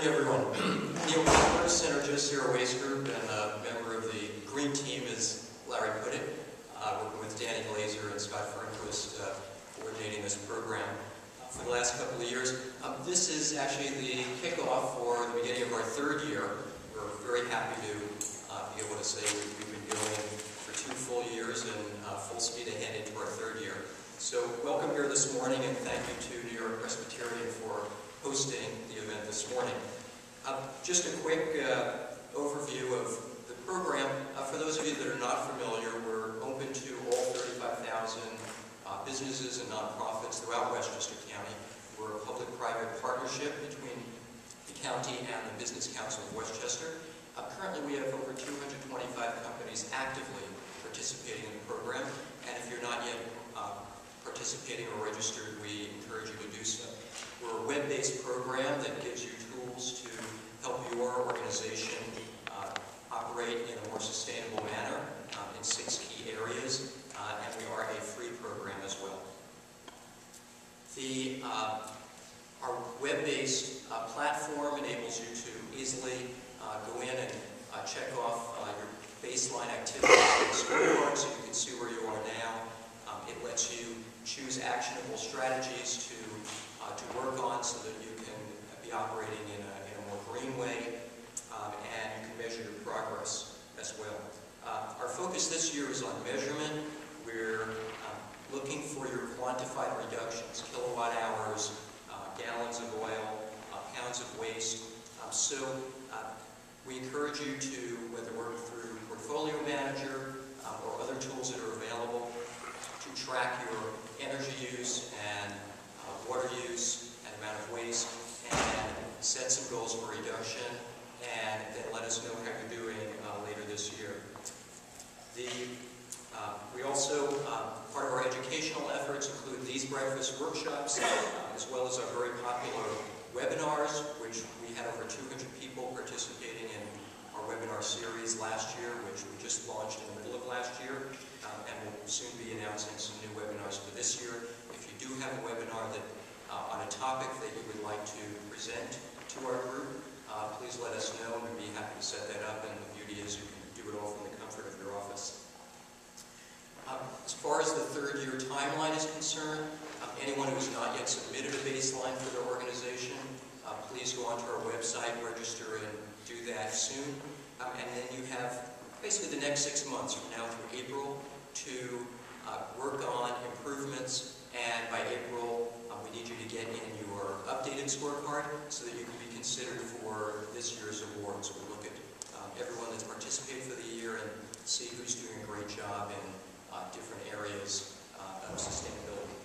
everyone. Neil Cutler, Synergis, Zero Waste Group, and a member of the Green Team, as Larry put it, working with Danny Glazer and Scott Fernquist, coordinating this program for the last couple of years. This is actually the kickoff for the beginning of our third year. We're very happy to be able to say we've been going for 2 full years and full speed ahead into our third year. So welcome here this morning, and thank you to New York Presbyterian for hosting the event this morning. Just a quick overview of the program. For those of you that are not familiar, we're open to all 35,000 businesses and nonprofits throughout Westchester County. We're a public-private partnership between the county and the Business Council of Westchester. Currently, we have over 225 companies actively participating in the program, and if you're not yet participating or registered, we encourage you to do so. We're a web-based program that gives you tools to help your organization operate in a more sustainable manner in 6 key areas, and we are a free program as well. Our web-based platform enables you to easily go in and check off your baseline activities in the scorecard so you can see where you are now. It lets you choose actionable strategies to work on so that you can be operating in a more green way, and you can measure your progress as well. Our focus this year is on measurement. We're looking for your quantified reductions, kilowatt hours, gallons of oil, pounds of waste. We encourage you to, whether work through Portfolio Manager or other tools that are available, to track your energy use and water use and amount of waste, and set some goals for reduction, and then let us know how you're doing later this year. We also, part of our educational efforts include these breakfast workshops, as well as our very popular webinars, which we had over 200 people participating in our webinar series last year, which we just launched in the middle of last year, and we'll soon be announcing some new webinars for this year. If you do have a webinar that on a topic that you would like to present to our group, please let us know, and we'd be happy to set that up, and the beauty is you can do it all from the comfort of your office. As far as the third-year timeline is concerned, anyone who has not yet submitted a baseline for their organization, please go onto our website, register, and do that soon. And then you have basically the next 6 months from now through April to work on improvements, and by April, we need you to get in your updated scorecard so that you can be considered for this year's awards. We'll look at everyone that's participated for the year and see who's doing a great job in different areas of sustainability.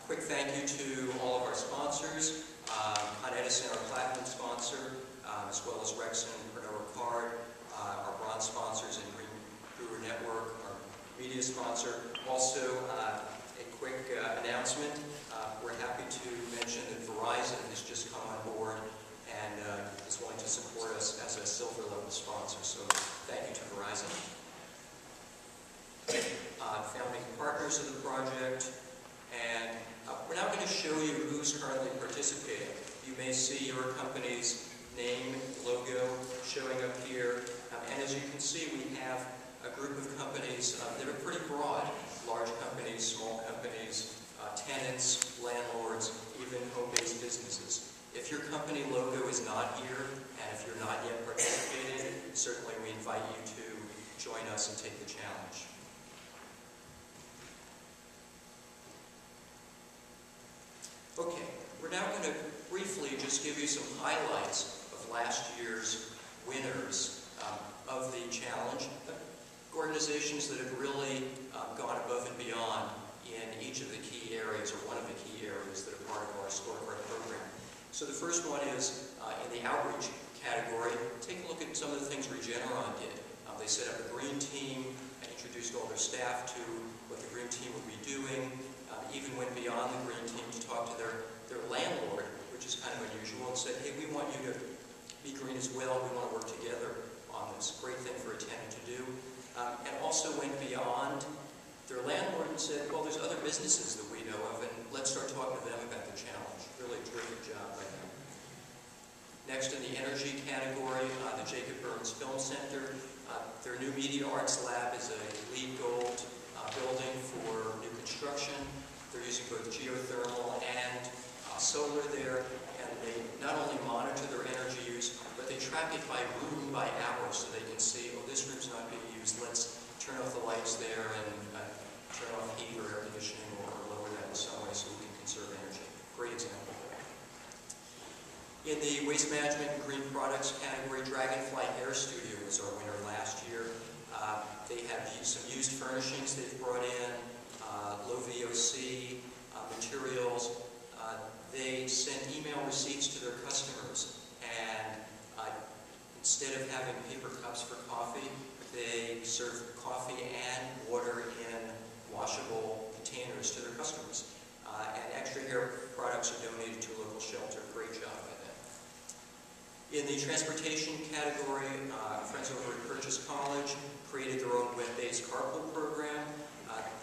Quick thank you to all of our sponsors, Con Edison, our platinum sponsor, as well as Rexon, Pernod Ricard, our bronze sponsors, and Green Brewer Network, our media sponsor. Also, a quick announcement. We're happy to mention that Verizon has just come on board and is willing to support us as a silver level sponsor. So thank you to Verizon. Founding partners of the project. And we're now going to show you who's currently participating. You may see your company's name, logo showing up here. And as you can see, we have a group of companies that are pretty broad. Large companies, small companies, tenants, landlords, even home-based businesses. If your company logo is not here, and if you're not yet participating, certainly we invite you to join us and take the challenge. Okay, we're now going to briefly just give you some highlights of last year's winners of the challenge. Organizations that have really gone above and beyond in each of the key areas, or one of the key areas that are part of our scorecard program. So the first one is in the outreach category. Take a look at some of the things Regeneron did. They set up a green team and introduced all their staff to what the green team would be doing. Even went beyond the green team to talk to their landlord, which is kind of unusual, and said, hey, we want you to be green as well. We want to work together on this. Great thing for a tenant to do. And also went beyond their landlord and said, well, there's other businesses that we know of, and let's start talking to them about the challenge. Really a terrific job by them. Next in the energy category, the Jacob Burns Film Center. Their new media arts lab is a LEED Gold building for new construction. They're using both geothermal and solar there, and they not only monitor their energy use, but they track it by room, by hour, so they can see, oh, this room's not being used, let's turn off the lights there and turn off heat or air conditioning or lower that in some way so we can conserve energy. Great example there. In the waste management and green products category, Dragonfly Hair Studio was our winner last year. They have some used furnishings they've brought in, low VOC materials. They send email receipts to their customers, and instead of having paper cups for coffee, they serve coffee and water in washable containers to their customers. And extra hair products are donated to a local shelter. Great job by them. In the transportation category, friends over at Purchase College created their own web-based carpool program.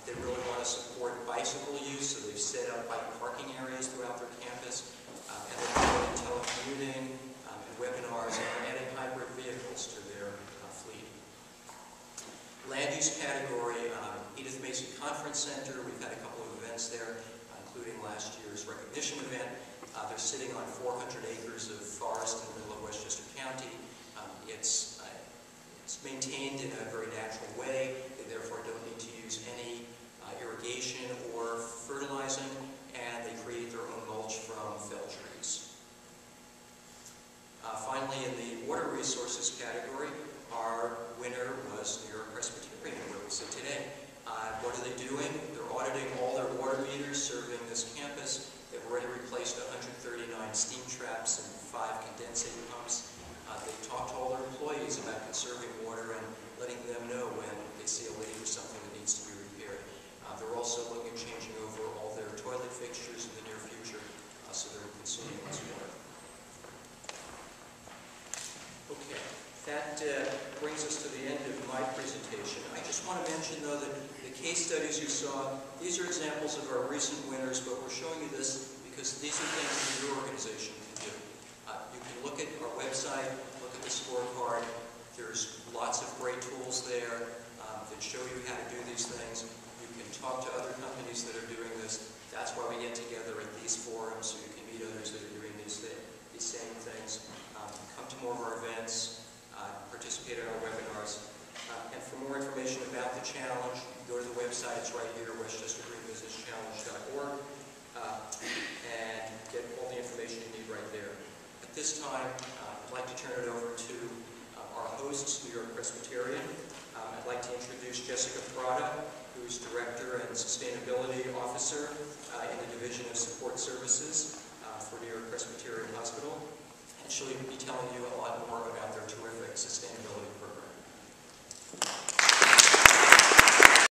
They really want to support bicycle use, so they've set up bike parking areas throughout their campus. And they're promoting telecommuting and webinars, and they're adding hybrid vehicles to their fleet. Land use category, Edith Mason Conference Center. We've had a couple of events there, including last year's recognition event. They're sitting on 400 acres of forest in the middle of Westchester County. It's maintained in a very natural way. They therefore don't need to use any irrigation or fertilizing, and they create their own mulch from fell trees. Finally, in the water resources category, our winner was New York Presbyterian, where we sit today. What are they doing? They're auditing all their water meters serving this campus. They've already replaced 139 steam traps and 5 condensing pumps. They've talked to all their employees about conserving water and letting them know when they see a leak or something that needs to be repaired. They're also looking at changing over all their toilet fixtures in the near future, so they're consuming less water. Okay, that brings us to the end of my presentation. I just want to mention, though, that the case studies you saw, these are examples of our recent winners, but we're showing you this because these are things that your organization can do. You can look at our website, look at the scorecard. There's lots of great tools there that show you how to do these things. You can talk to other companies that are doing this. That's why we get together at these forums, so you can meet others that are doing these same things. Come to more of our events, participate in our webinars. And for more information about the challenge, go to the website. It's right here, westchestergreenbusinesschallenge.org, and get all the information you need right there. At this time, I'd like to turn it over to our hosts, New York Presbyterian. I'd like to introduce Jessica Prada, who's Director and Sustainability Officer in the Division of Support Services for New York Presbyterian Hospital. And she'll be telling you a lot